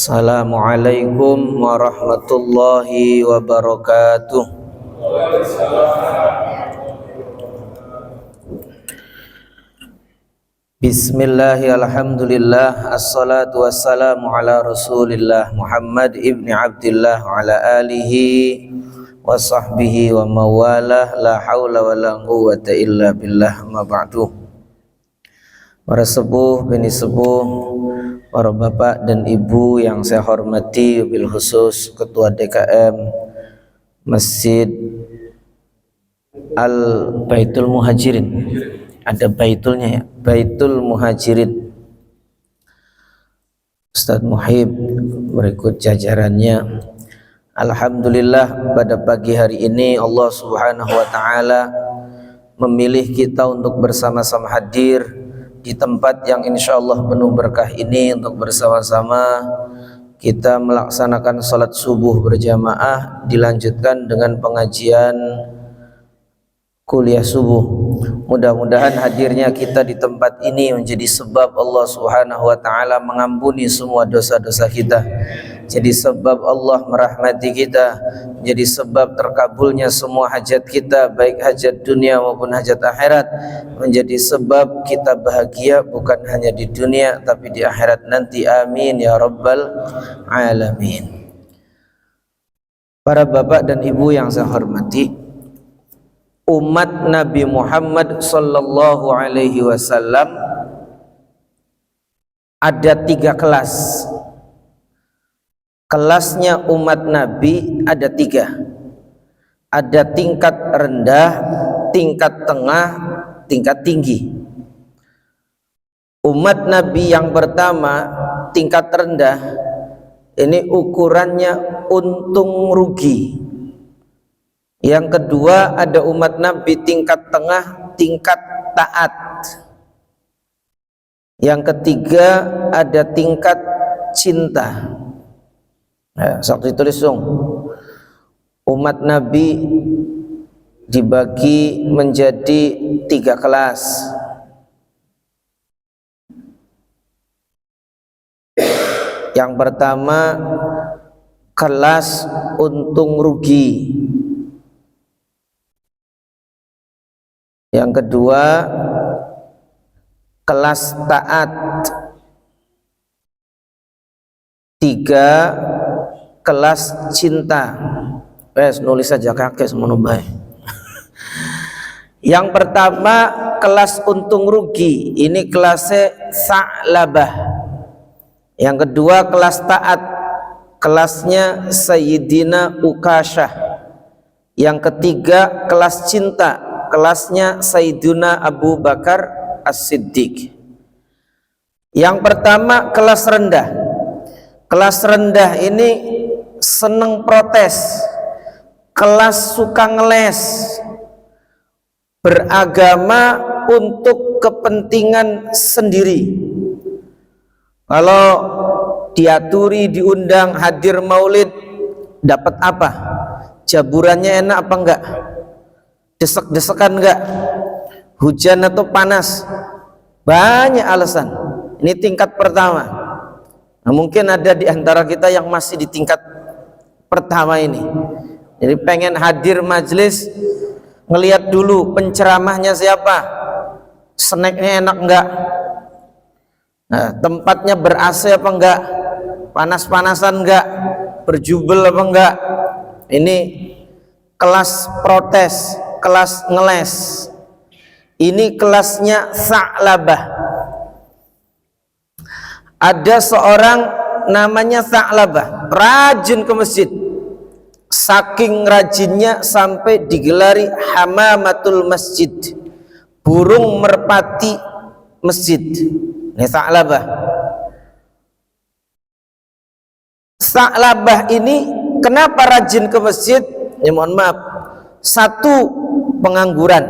Assalamualaikum warahmatullahi wabarakatuh. Bismillahirrahmanirrahim. Alhamdulillah, assalatu wassalamu ala Rasulillah Muhammad ibni Abdillah wa ala alihi wa sahbihi wa mawalah, la haula wa la quwwata illa billah, ma ba'du. Para sepuh, bini sepuh, para bapak dan ibu yang saya hormati, bil khusus Ketua DKM Masjid Al-Baitul Muhajirin. Ada baitulnya ya, Baitul Muhajirin, Ustadz Muhib, berikut jajarannya. Alhamdulillah, pada pagi hari ini Allah Subhanahu wa ta'ala memilih kita untuk bersama-sama hadir di tempat yang insya Allah penuh berkah ini, untuk bersama-sama kita melaksanakan salat subuh berjamaah, dilanjutkan dengan pengajian kuliah subuh. Mudah-mudahan hadirnya kita di tempat ini menjadi sebab Allah Subhanahu wa ta'ala mengampuni semua dosa-dosa kita, jadi sebab Allah merahmati kita, jadi sebab terkabulnya semua hajat kita, baik hajat dunia maupun hajat akhirat, menjadi sebab kita bahagia bukan hanya di dunia tapi di akhirat nanti. Amin ya rabbal alamin. Para bapak dan ibu yang saya hormati, umat Nabi Muhammad sallallahu alaihi wasallam ada 3 kelas. Kelasnya umat Nabi ada 3. Ada tingkat rendah, tingkat tengah, tingkat tinggi. Umat Nabi yang pertama, tingkat rendah, ini ukurannya untung rugi. Yang kedua ada umat Nabi tingkat tengah, tingkat taat. Yang ketiga ada tingkat cinta. Sakti tulis dong. Umat Nabi dibagi menjadi 3 kelas. Yang pertama kelas untung rugi. Yang kedua kelas taat. 3 kelas cinta. Nulis saja kakek semono bae. Yang pertama kelas untung rugi, ini kelasnya Sa'labah. Yang kedua kelas taat, kelasnya Sayyidina Ukasyah. Yang ketiga kelas cinta, kelasnya Sayyiduna Abu Bakar As-Siddiq. Yang pertama kelas rendah. Kelas rendah ini seneng protes, kelas suka ngeles, beragama untuk kepentingan sendiri. Kalau diaturi, diundang hadir maulid, dapat apa? Jaburannya enak apa enggak? Desek-desekan enggak? Hujan atau panas? Banyak alasan. Ini tingkat pertama. Nah, mungkin ada di antara kita yang masih di tingkat pertama ini. Jadi pengen hadir majelis, ngelihat dulu penceramahnya siapa, snacknya enak enggak, nah, tempatnya ber-AC apa enggak, panas-panasan enggak, berjubel apa enggak. Ini kelas protes, kelas ngeles. Ini kelasnya Sa'labah. Ada seorang namanya Sa'labah, rajin ke masjid. Saking rajinnya sampai digelari hamamatul masjid, burung merpati masjid. Ini Sa'labah. Sa'labah ini kenapa rajin ke masjid? Ya mohon maaf, 1 pengangguran,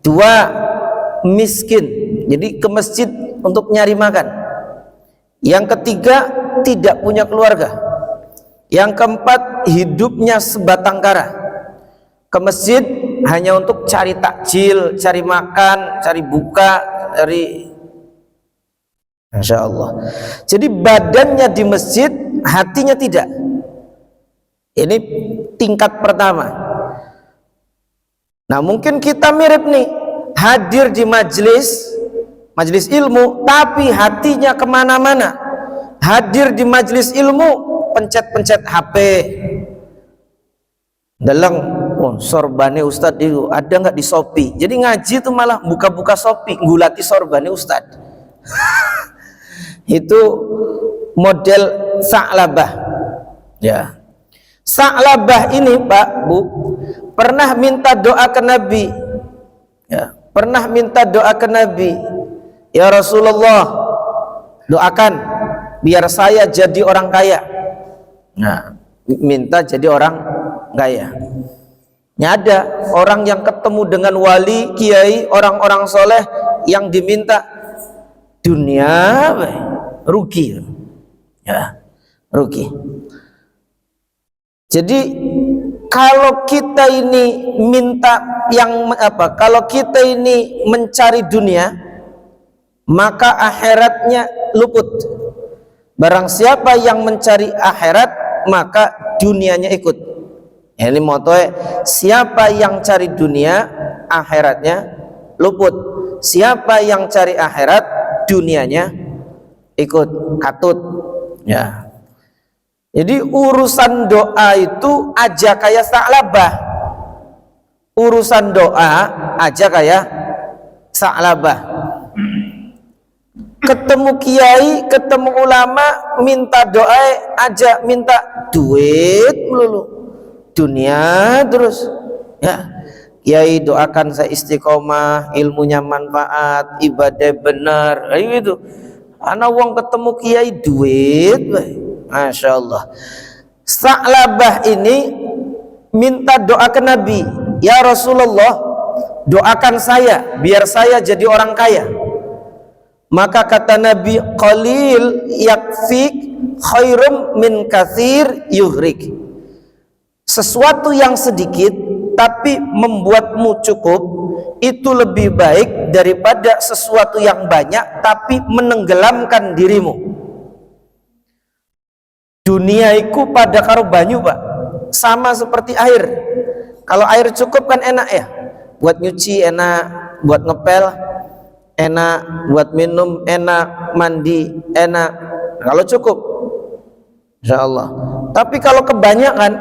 2 miskin, jadi ke masjid untuk nyari makan. Yang ketiga tidak punya keluarga. Yang keempat hidupnya sebatang kara. Ke masjid hanya untuk cari takjil, cari makan, cari buka, cari Masya Allah. Jadi badannya di masjid, hatinya tidak. Ini tingkat pertama. Nah mungkin kita mirip nih, hadir di majelis ilmu, tapi hatinya kemana-mana. Hadir di majelis ilmu, pencet-pencet HP. Dalam sorbane Ustadz itu ada nggak di Shopee? Jadi ngaji itu malah buka-buka Shopee, ngulati sorbane Ustadz. Itu model Sa'labah. Ya. Sa'labah ini Pak, Bu, pernah minta doa ke Nabi. Ya, pernah minta doa ke Nabi. Ya Rasulullah, doakan biar saya jadi orang kaya. Nah, minta jadi orang kaya. Ya, ada orang yang ketemu dengan wali, kiai, orang-orang soleh yang diminta dunia, rugi. Ya, rugi. Jadi kalau kita ini minta yang apa? Kalau kita ini mencari dunia, maka akhiratnya luput. Barang siapa yang mencari akhirat, maka dunianya ikut. Ini motonya, siapa yang cari dunia, akhiratnya luput. Siapa yang cari akhirat, dunianya ikut, katut. Ya. Jadi urusan doa itu aja kayak Sa'labah. Urusan doa aja kayak Sa'labah. Ketemu kiai, ketemu ulama, minta doa aja, minta duit melulu, dunia terus. Ya, kiai doakan saya istiqomah, ilmunya manfaat, ibadah benar, ayo itu. Anak wong ketemu kiai duit, Masya Allah. Sa'labah ini minta doa ke Nabi, ya Rasulullah, doakan saya biar saya jadi orang kaya. Maka kata Nabi, qalil yakfik khairum min katsir yughrik. Sesuatu yang sedikit tapi membuatmu cukup itu lebih baik daripada sesuatu yang banyak tapi menenggelamkan dirimu. Dunia iku pada karo banyu Pak, sama seperti air. Kalau air cukup kan enak ya, buat nyuci enak, buat ngepel enak, buat minum enak, mandi enak, kalau cukup Insya Allah. Tapi kalau kebanyakan,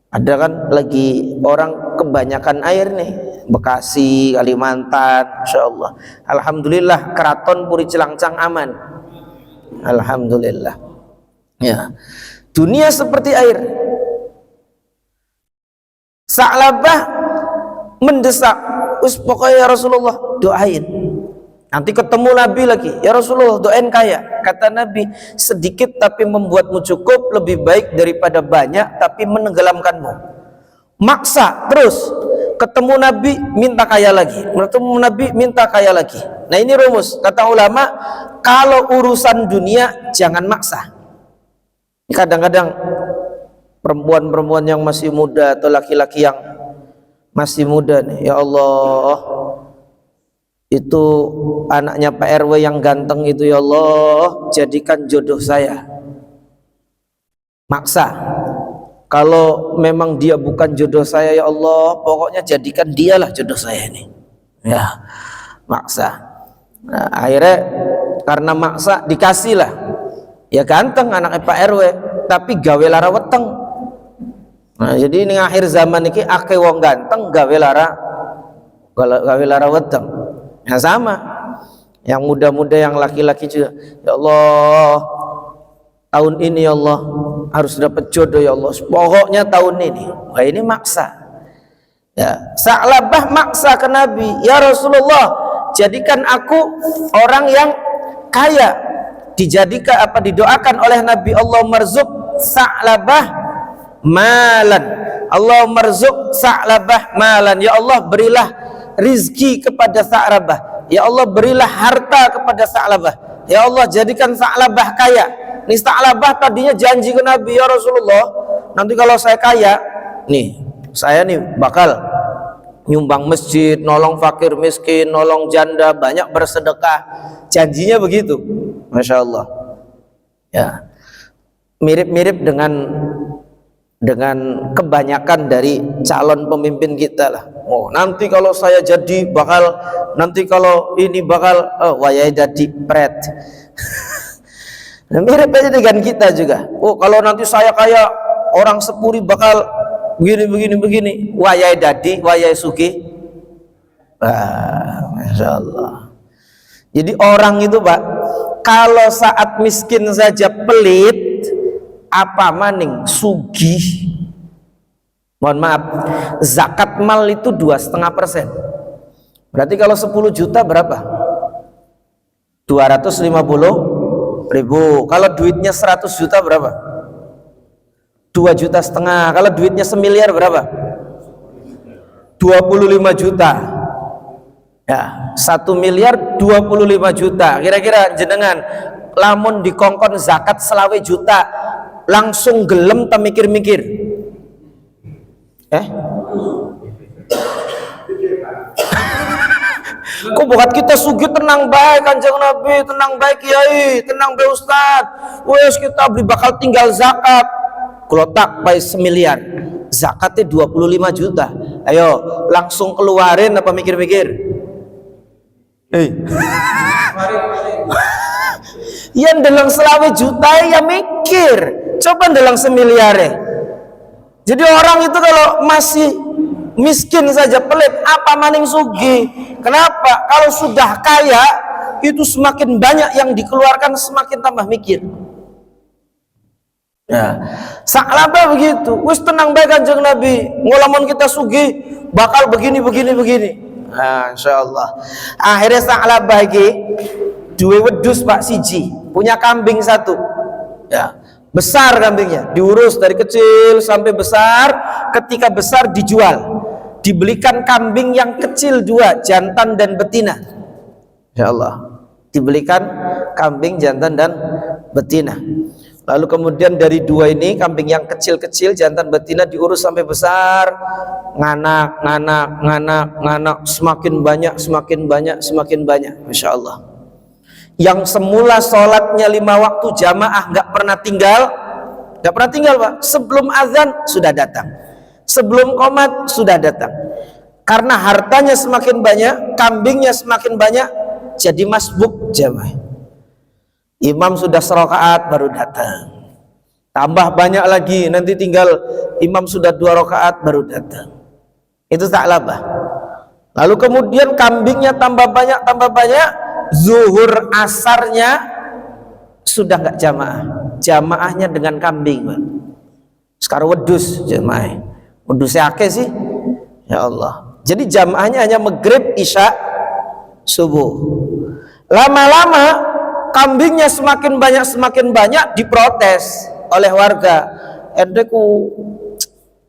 ada kan lagi orang kebanyakan air nih, Bekasi, Kalimantan, Insya Allah. Alhamdulillah keraton Puri Celangcang aman, alhamdulillah. Ya, dunia seperti air. Sa'labah mendesak, pokoknya ya Rasulullah doain. Nanti ketemu Nabi lagi, ya Rasulullah doain kaya. Kata Nabi, sedikit tapi membuatmu cukup lebih baik daripada banyak tapi menenggelamkanmu. Maksa terus, ketemu Nabi minta kaya lagi, ketemu Nabi minta kaya lagi. Nah ini rumus, kata ulama, kalau urusan dunia jangan maksa. Kadang-kadang perempuan-perempuan yang masih muda atau laki-laki yang masih muda nih, ya Allah, itu anaknya Pak RW yang ganteng itu, ya Allah, jadikan jodoh saya. Maksa. Kalau memang dia bukan jodoh saya, ya Allah, pokoknya jadikan dialah jodoh saya ini. Ya, maksa. Nah, akhirnya karena maksa dikasih lah. Ya ganteng anaknya Pak RW, tapi gawe lara weteng. Nah, jadi ini akhir zaman ini akeh wong ganteng gawe lara weteng. Ya sama. Yang muda-muda, yang laki-laki juga. Ya Allah, tahun ini ya Allah harus dapat jodoh ya Allah. Pokoknya tahun ini. Wah ini maksa. Ya, Sa'labah maksa ke Nabi, ya Rasulullah, jadikan aku orang yang kaya. Dijadikan apa, didoakan oleh Nabi, Allah marzuq Sa'labah malan. Allah marzuq Sa'labah malan. Ya Allah berilah rizki kepada Sa'labah. Ya Allah berilah harta kepada Sa'labah. Ya Allah jadikan Sa'labah kaya. Nih Sa'labah tadinya janji ke Nabi, ya Rasulullah, nanti kalau saya kaya nih, saya nih bakal nyumbang masjid, nolong fakir miskin, nolong janda, banyak bersedekah. Janjinya begitu, masya Allah. Ya, mirip-mirip dengan kebanyakan dari calon pemimpin kita lah. Oh, nanti kalau saya jadi bakal, nanti kalau ini bakal, wayai jadi pret. Nah, mirip aja dengan kita juga. Oh, kalau nanti saya kayak orang Sepuri bakal begini, wayai dadi, wayai suki. Masya Allah. Jadi orang itu Pak, kalau saat miskin saja pelit, apa maning sugih. Mohon maaf, zakat mal itu 2,5%. Berarti kalau 10 juta berapa? 250.000. Kalau duitnya 100 juta berapa? 2,5 juta. Kalau duitnya 1 miliar berapa? 25 juta. Ya, 1 miliar 25 juta. Kira-kira jenengan lamun dikongkon zakat 20 juta langsung gelem tak mikir-mikir? Kok buat kita sugih tenang baik Kanjeng Nabi, tenang baik Kiai, tenang baik Ustad. Wes kita beli bakal tinggal zakat. Kelotak baik 1 miliar. Zakatnya 25 juta. Ayo langsung keluarin apa mikir-mikir? Yang dalam 20 juta ya mikir. Coba dalam 1 miliar. Jadi orang itu kalau masih miskin saja pelit, apa maning sugi? Kenapa? Kalau sudah kaya itu semakin banyak yang dikeluarkan, semakin tambah mikir. Ya, saklaba begitu. Wis tenang baik Kanjeng Nabi. Ngolamun kita sugi bakal begini. Nah, insyaallah. Akhirnya saklaba iki duwe wedhus Pak siji, punya kambing 1. Ya. Besar kambingnya, diurus dari kecil sampai besar. Ketika besar dijual, dibelikan kambing yang kecil 2, jantan dan betina. Ya Allah, dibelikan kambing jantan dan betina. Lalu kemudian dari 2 ini, kambing yang kecil-kecil jantan betina diurus sampai besar, nganak, semakin banyak, Masya Allah. Yang semula sholatnya 5 waktu jamaah nggak pernah tinggal Pak. Sebelum azan sudah datang, sebelum qomat sudah datang. Karena hartanya semakin banyak, kambingnya semakin banyak, jadi masbuk jamaah. Imam sudah serakaat baru datang, tambah banyak lagi, nanti tinggal imam sudah 2 rakaat baru datang. Itu saklabah. Lalu kemudian kambingnya tambah banyak, zuhur asarnya sudah nggak jamaahnya dengan kambing Pak. Sekarang wedus jamaah, wedusnya akeh sih, ya Allah. Jadi jamaahnya hanya maghrib, isya, subuh. Lama-lama kambingnya semakin banyak diprotes oleh warga. Endeku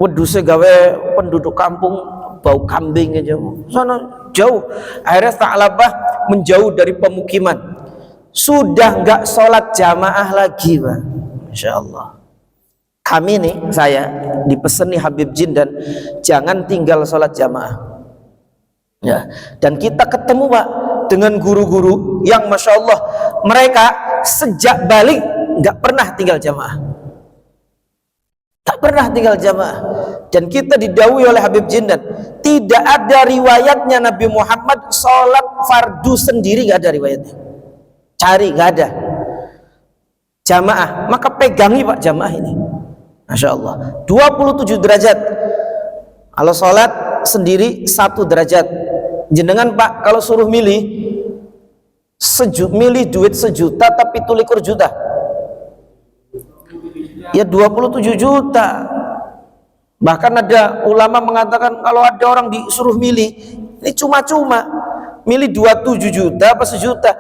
wedusnya gawe penduduk kampung bau kambing aja, sana jauh. Akhirnya Sa'labah menjauh dari pemukiman, sudah nggak sholat jamaah lagi Pak. Masya Allah. Kami nih, saya dipeseni Habib Jin dan jangan tinggal sholat jamaah ya. Dan kita ketemu Pak dengan guru-guru yang Masya Allah, mereka sejak balik nggak pernah tinggal jamaah, tak pernah tinggal jamaah. Dan kita didhawuhi oleh Habib Jindan, tidak ada riwayatnya Nabi Muhammad sholat fardu sendiri, nggak ada riwayatnya. Cari, nggak ada. Jamaah, maka pegangi Pak jamaah ini. Masya Allah, 27 derajat. Kalau sholat sendiri 1 derajat. Jenengan Pak kalau suruh milih duit 1 juta tapi 21 juta, ya 27 juta. Bahkan ada ulama mengatakan kalau ada orang disuruh milih, ini cuma-cuma milih 27 juta apa 1 juta,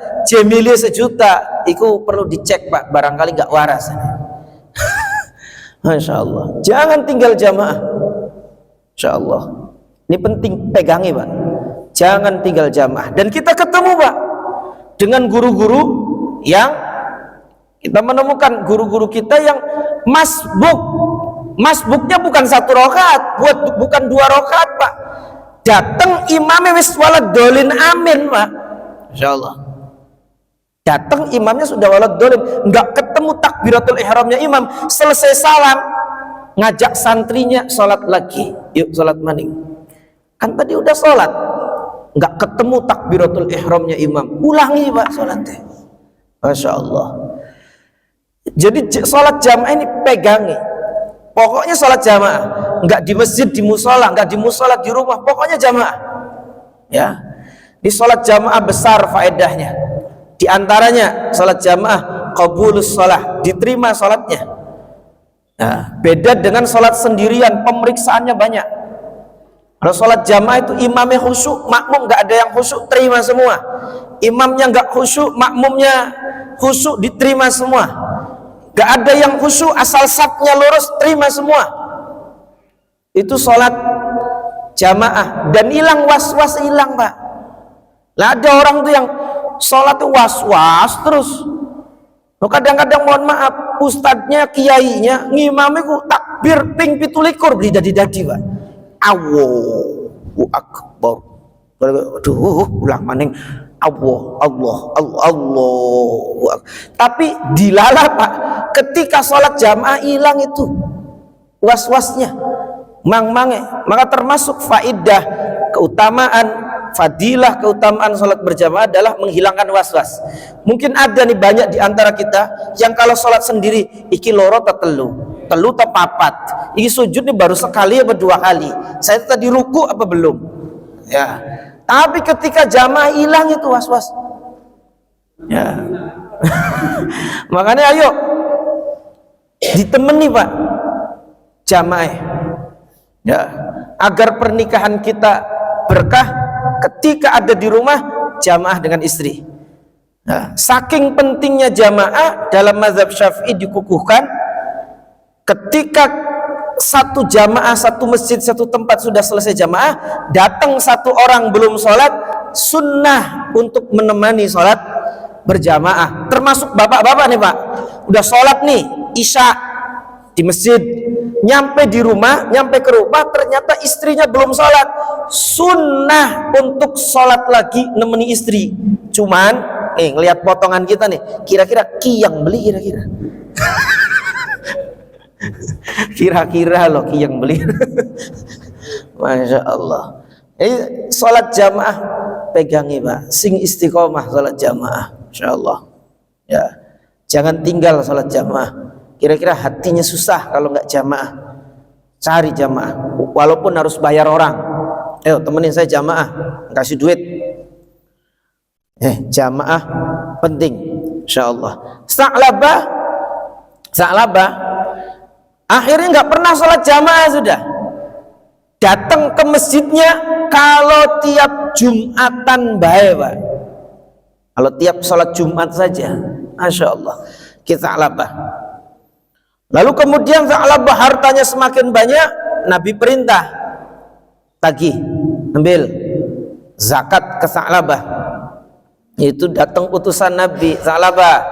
milih 1 juta, itu perlu dicek Pak, barangkali nggak waras. Masya Allah, jangan tinggal jamaah. Masya Allah, ini penting, pegangi Pak, jangan tinggal jamaah. Dan kita ketemu Pak dengan guru-guru yang kita menemukan guru-guru kita yang masbuknya bukan 1 rakaat, bukan 2 rakaat Pak, datang imamnya wis waladolin amin Pak, insyaallah. Datang imamnya sudah waladolin, nggak ketemu takbiratul ihramnya imam, selesai salam ngajak santrinya sholat lagi, yuk sholat maning. Kan tadi udah sholat, nggak ketemu takbiratul ihramnya imam, ulangi Pak sholatnya. Masya Allah. Jadi sholat jamaah ini pegangi, pokoknya sholat jamaah, nggak di masjid, di musola, nggak di musola, di rumah, pokoknya jamaah. Ya, di sholat jamaah besar faedahnya. Di antaranya sholat jamaah qabulus sholah, diterima sholatnya. Nah, beda dengan sholat sendirian, pemeriksaannya banyak. Kalau sholat jamaah itu imamnya khusyuk, makmum nggak ada yang khusyuk, terima semua. Imamnya nggak khusyuk, makmumnya khusyuk, diterima semua. Nggak ada yang khusyuk, asal safnya lurus, terima semua. Itu sholat jamaah, dan hilang was-was, hilang Pak. Lah ada orang tuh yang sholat tuh was-was terus. Kadang-kadang mohon maaf, ustadznya, kiainya, ngimamnya ku takbir ping 17 beli dadi-dadi Pak. Allahu akbar. Aduh, ulang maning. Allah. Tapi dilala Pak, ketika sholat jamaah hilang itu was-wasnya, mang-mange. Maka termasuk faidah keutamaan, fadilah keutamaan sholat berjamaah adalah menghilangkan was-was. Mungkin ada nih banyak di antara kita yang kalau sholat sendiri iki loro ta telu ta papat, iki sujud nih baru sekali apa 2 kali, saya tadi ruku apa belum ya. Tapi ketika jamaah hilang itu was-was ya. Makanya ayo ditemani Pak jamaah ya, agar pernikahan kita berkah. Ketika ada di rumah jamaah dengan istri. Nah, saking pentingnya jamaah dalam mazhab Syafi'i dikukuhkan, ketika satu jamaah, satu masjid, satu tempat sudah selesai jamaah, datang satu orang belum sholat, sunnah untuk menemani sholat berjamaah. Termasuk bapak-bapak nih Pak, udah sholat nih isya di masjid, nyampe di rumah, nyampe ke rumah ternyata istrinya belum sholat, sunnah untuk sholat lagi nemeni istri. Cuman ngelihat potongan kita nih, kira-kira ki yang beli kira-kira kira-kira loh ki yang beli. Masya Allah. Jadi sholat jamaah pegangi Pak, sing istiqomah sholat jamaah, Insya Allah ya, jangan tinggal sholat jamaah. Kira-kira hatinya susah kalau nggak jamaah, cari jamaah walaupun harus bayar orang. Ayo temenin saya jamaah, kasih duit. Jamaah penting, Insya Allah. Sa'labah akhirnya nggak pernah sholat jamaah, sudah datang ke masjidnya kalau tiap Jumatan baik Pak, kalau tiap sholat Jumat saja, Masya Allah. Kita Sa'labah. Lalu kemudian Sa'labah hartanya semakin banyak, Nabi perintah tagih, ambil zakat ke Sa'labah. Itu datang utusan Nabi, Sa'labah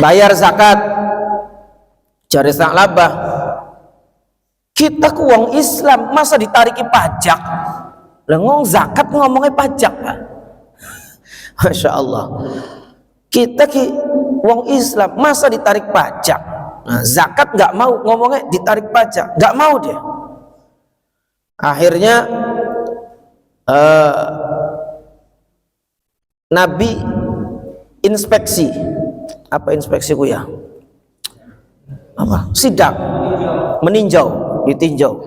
bayar zakat. Cari Sa'labah, kita ku wong Islam masa ditariki pajak? Lah ngomong zakat ngomongnya pajak Pak. Masya Allah, kita ki wong Islam masa ditarik pajak? Nah, zakat nggak mau, ngomongnya ditarik pajak, nggak mau dia. Akhirnya Nabi inspeksi. Apa inspeksiku ya? Apa? Sidak, meninjau, ditinjau.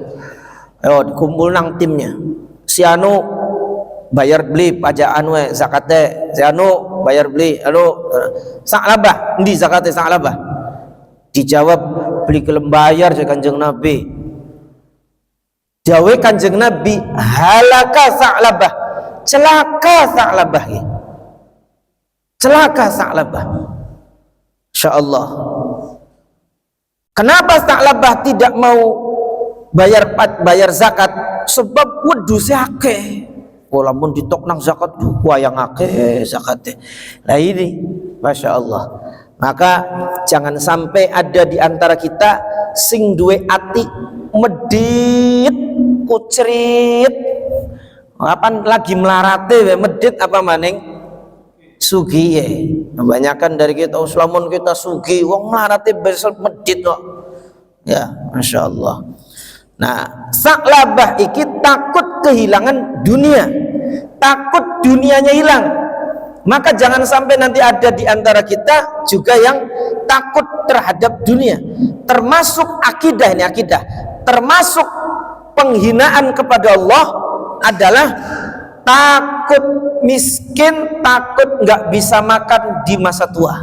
Ayo dikumpul nang timnya. Si anu bayar beli pajak anu zakatnya, si anu bayar beli, anu Sa'labah, endi zakatnya Sa'labah? Dijawab beli gelem bayar je Kanjeng Nabi. Dawe Kanjeng Nabi, halaka Sa'labah, celaka Sa'labah ya. Celaka Sa'labah. Insyaallah. Kenapa Sa'labah tidak mau bayar zakat? Sebab wedhuse akeh. Walaupun ditok nang zakat wayang akeh zakatnya. Nah ini Masya Allah. Maka jangan sampai ada di antara kita sing duwe ati medit kucrit. Kapan lagi melarate medit apa maning sugiye. Kebanyakan dari kita uslamun kita sugi, wong melarate besok medit kok. Ya, Masya Allah. Nah, Sa'labah iki takut kehilangan dunia, takut dunianya hilang. Maka jangan sampai nanti ada di antara kita juga yang takut terhadap dunia. Termasuk akidah, ini akidah, termasuk penghinaan kepada Allah adalah takut miskin, takut nggak bisa makan di masa tua.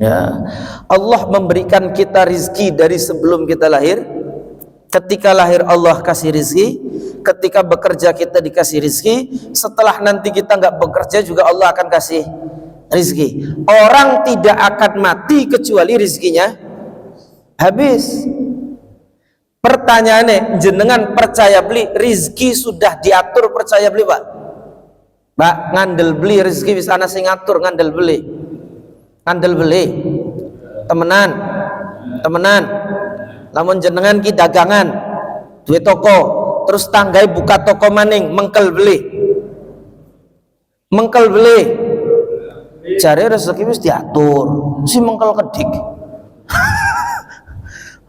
Ya, Allah memberikan kita rizki dari sebelum kita lahir. Ketika lahir Allah kasih rizki, ketika bekerja kita dikasih rizki, setelah nanti kita nggak bekerja juga Allah akan kasih rizki. Orang tidak akan mati kecuali rizkinya habis. Pertanyaannya, jenengan percaya beli rizki sudah diatur, percaya beli Pak? Pak ngandel beli rizki bisa ana sing ngatur, ngandel beli temenan lamun jenengan ki dagangan duwe toko terus tanggai buka toko maning mengkel beli cari rezeki wis diatur si mengkel kedik.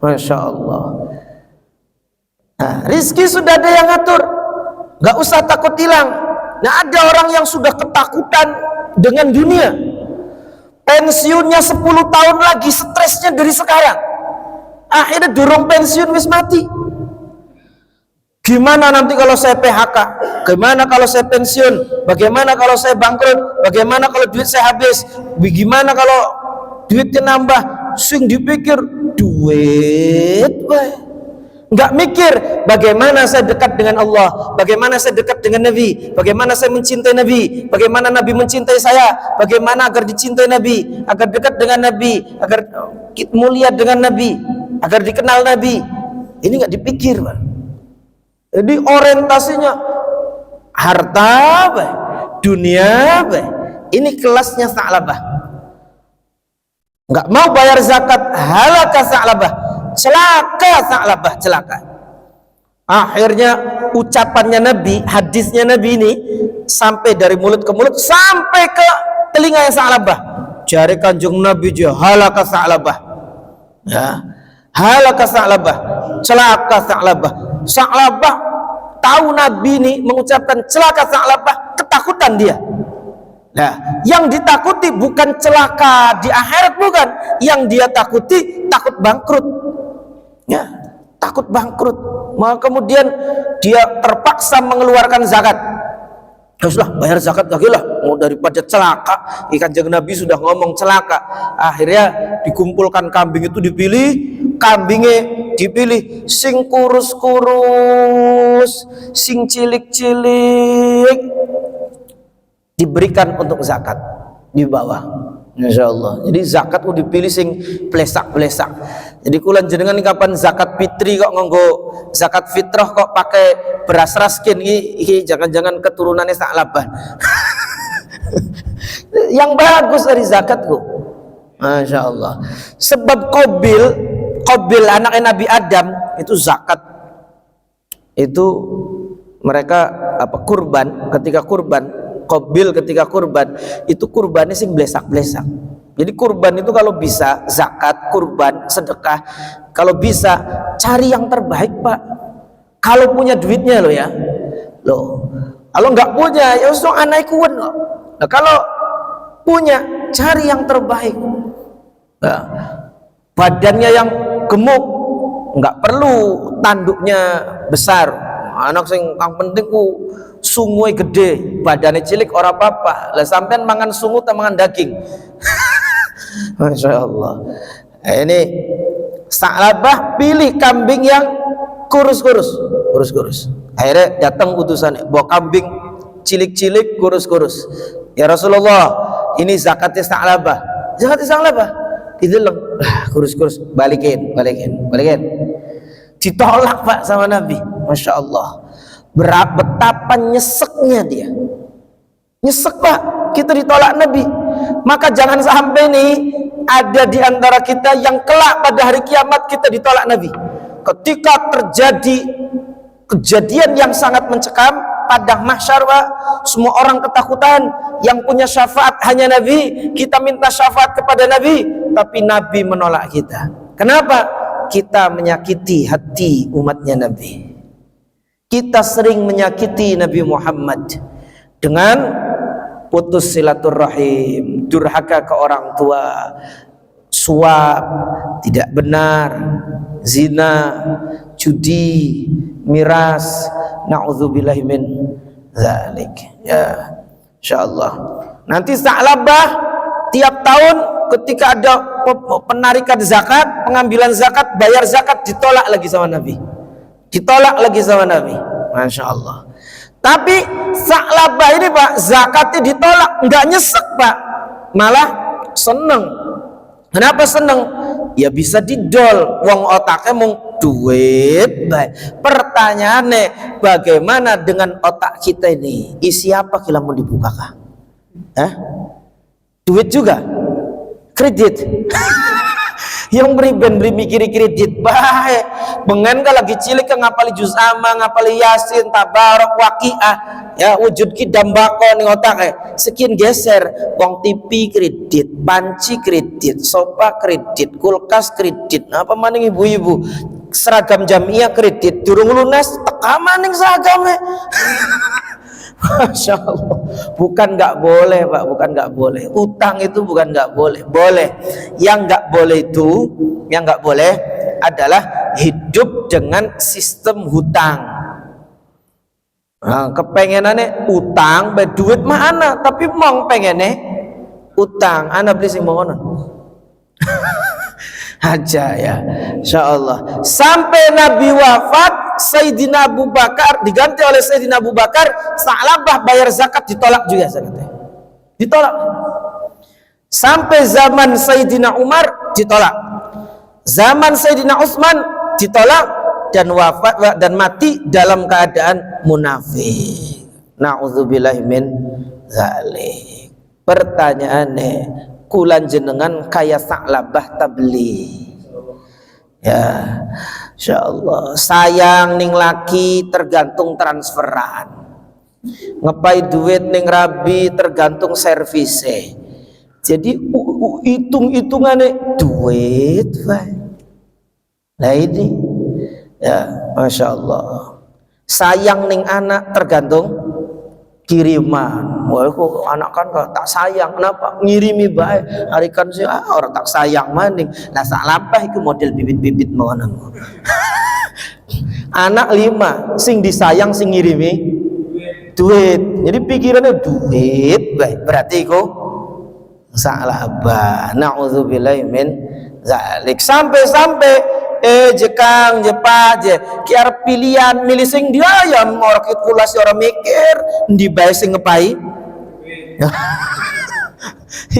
Masya Allah. Nah, rizki sudah ada yang ngatur, nggak usah takut hilang. Nah, ada orang yang sudah ketakutan dengan dunia, pensiunnya 10 tahun lagi, stresnya dari sekarang, akhirnya durung pensiun wis mati. Gimana nanti kalau saya PHK? Gimana kalau saya pensiun? Bagaimana kalau saya bangkrut? Bagaimana kalau duit saya habis? Bagaimana kalau duitnya nambah? Sing dipikir duit, baik. Nggak mikir bagaimana saya dekat dengan Allah, bagaimana saya dekat dengan Nabi, bagaimana saya mencintai Nabi, bagaimana Nabi mencintai saya, bagaimana agar dicintai Nabi, agar dekat dengan Nabi, agar mulia dengan Nabi, agar dikenal Nabi. Ini nggak dipikir, Pak. Jadi orientasinya harta, Pak, dunia, Pak. Ini kelasnya Sa'labah. Nggak mau bayar zakat, halaka Sa'labah. Celaka Sa'labah, celaka. Akhirnya ucapannya Nabi, hadisnya Nabi ini sampai dari mulut ke mulut sampai ke telinga Sa'labah. Jari Kanjeng Nabi juga halaka Sa'labah. Ya, halaka Sa'labah, celaka Sa'labah. Sa'labah tahu Nabi ini mengucapkan celaka Sa'labah, ketakutan dia. Nah, yang ditakuti bukan celaka di akhirat, bukan. Yang dia takuti takut bangkrut. Ya, takut bangkrut. Maka kemudian dia terpaksa mengeluarkan zakat. Haruslah bayar zakat lagi lah, mau daripada celaka. Kanjeng Nabi sudah ngomong celaka. Akhirnya dikumpulkan kambing itu, dipilih, kambingnya dipilih sing kurus-kurus, sing cilik-cilik, diberikan untuk zakat di bawah. Masya Allah. Jadi zakat udah dipilih sing plesak-plesak. Jadi kulan jenengan kapan zakat fitri kok nganggo zakat fitrah kok pakai beras raskin, ini jangan-jangan keturunannya Sa'labah. Yang bagus dari zakatku. Masya Allah. Sebab Qabil anaknya Nabi Adam itu zakat. Itu mereka kurban, ketika kurban Qabil ketika kurban itu kurbannya sing blesak-blesak. Jadi kurban itu kalau bisa zakat, kurban, sedekah, kalau bisa cari yang terbaik, Pak. Kalau punya duitnya loh ya. Loh. Kalau nggak punya ya usah anai kuwen loh. Nah, kalau punya cari yang terbaik. Nah, badannya yang gemuk, nggak perlu tanduknya besar. Anak sing kang penting ku sungguh gede, badannya cilik ora apa-apa. Lah sampean mangan sungu ta mangan daging. Masya Allah. Ini Sa'labah pilih kambing yang kurus-kurus. Akhirnya datang utusan bawa kambing cilik-cilik kurus-kurus. Ya Rasulullah, ini zakatnya Sa'labah. Zakatnya Sa'labah. Dideleng, kurus-kurus, balikin. Ditolak, Pak, sama Nabi. Masya Allah. Betapa nyeseknya dia. Nyesek, Pak, kita ditolak Nabi. Maka jangan sampai nih ada di antara kita yang kelak pada hari kiamat kita ditolak Nabi. ketika terjadi kejadian yang sangat mencekam padang mahsyar, Pak, semua orang ketakutan, yang punya syafaat hanya Nabi. Kita minta syafaat kepada Nabi, tapi Nabi menolak kita. Kenapa? Kita menyakiti hati umatnya Nabi. Kita sering menyakiti Nabi Muhammad dengan putus silaturahim, durhaka ke orang tua, suap, tidak benar, zina, judi, miras, na'udzubillahi min dzalik. Ya, insyaallah. Nanti Sa'labah tiap tahun ketika ada penarikan zakat, pengambilan zakat, bayar zakat, ditolak lagi sama Nabi. Ditolak lagi sama Nabi. Masya Allah. Tapi Sa'labah ini, Pak, zakatnya ditolak, nggak nyesek, Pak, malah seneng. Kenapa seneng? Ya bisa didol, wong otaknya mau duit. Baik. Pertanyaannya, bagaimana dengan otak kita ini? Isi apa kila mau dibuka, Hah? Duit juga? Kredit? Yang beri mikiri kredit baik. Bengan ka lagi cilik ka ngapali juz amma, ngapali yasin, tabarok, waqiah, ya wujud ki dambako ning otak sekian geser. Wong TV kredit, panci kredit, sofa kredit, kulkas kredit, apa maning ibu-ibu seragam jamiah kredit, durung lunas teka maning seragamnya. Masya Allah. Bukan nggak boleh, Pak, bukan nggak boleh. Utang itu bukan nggak boleh, boleh. Yang nggak boleh itu, yang nggak boleh adalah hidup dengan sistem hutang. Nah, kepengenannya utang, duit mana? Tapi mong pengennya utang. Anak beli sing mongonon. Aja ya, insyaallah. Sampai Nabi wafat, Sayyidina Abu Bakar diganti oleh Sayyidina Abu Bakar. Sa'labah bayar zakat ditolak juga zakatnya, ditolak. Sampai zaman Sayyidina Umar ditolak, zaman Sayyidina Utsman ditolak, dan wafat dan mati dalam keadaan munafik. Na'udzubillahi min dzalik. Pertanyaannya, kulan jenengan kaya Sa'labah tabli. Ya, insyaallah. Sayang ning laki tergantung transferan. Ngepai duit ning rabi tergantung servise. Jadi hitung-hitungannya duit, Pak. Nah ini, ya, Masya Allah. Sayang ning anak tergantung kiriman. Wah, kok anak kan gak tak sayang, kenapa? Ngirimi baik, hari kan sih orang tak sayang maning. Nah, Sa'labah itu model bibit-bibit mana? Anak 5, sing disayang sing ngirimi duit. Jadi pikirannya duit, baik. Berarti kok Sa'labah. Na'udzubillahi min dzalik. Sampai jekang jepak je kiar pilihan milih sing dia ya orang kalkulasi orang mikir di bae sing ngepai.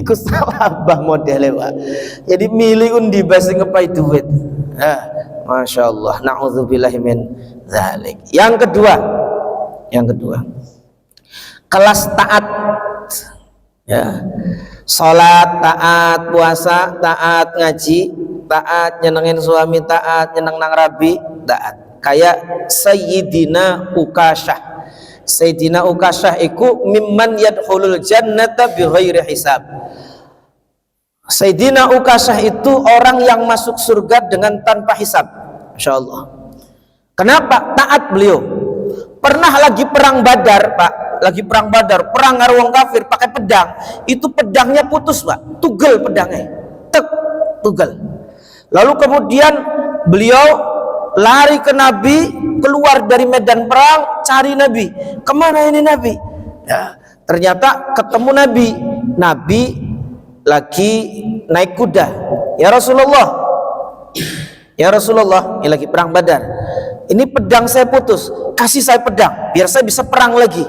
Iku Sa'labah modelnya, Pak. Jadi milih undi bae sing ngepai duit. Masya Allah. Na'udzubillahi min dzalik. Yang kedua, kelas taat. Ya. Salat taat, puasa taat, ngaji taat, nyenengin suami taat, nyeneng nang rabi taat. Kayak Sayyidina Ukasyah. Sayyidina Ukasyah iku mimman yadkhulul jannata bighairi hisab. Sayyidina Ukasyah itu orang yang masuk surga dengan tanpa hisab. Insyaallah. Kenapa? Taat beliau. Pernah lagi perang Badar, Pak. Lagi perang Badar, perang karo wong kafir pakai pedang. Itu pedangnya putus, Pak. Tugel pedangnya. Tek, tugel. Lalu kemudian beliau lari ke Nabi, keluar dari medan perang, cari Nabi. Kemana ini Nabi? Ya, ternyata ketemu Nabi. Nabi lagi naik kuda. Ya Rasulullah, ini lagi perang Badar. Ini pedang saya putus, kasih saya pedang, biar saya bisa perang lagi.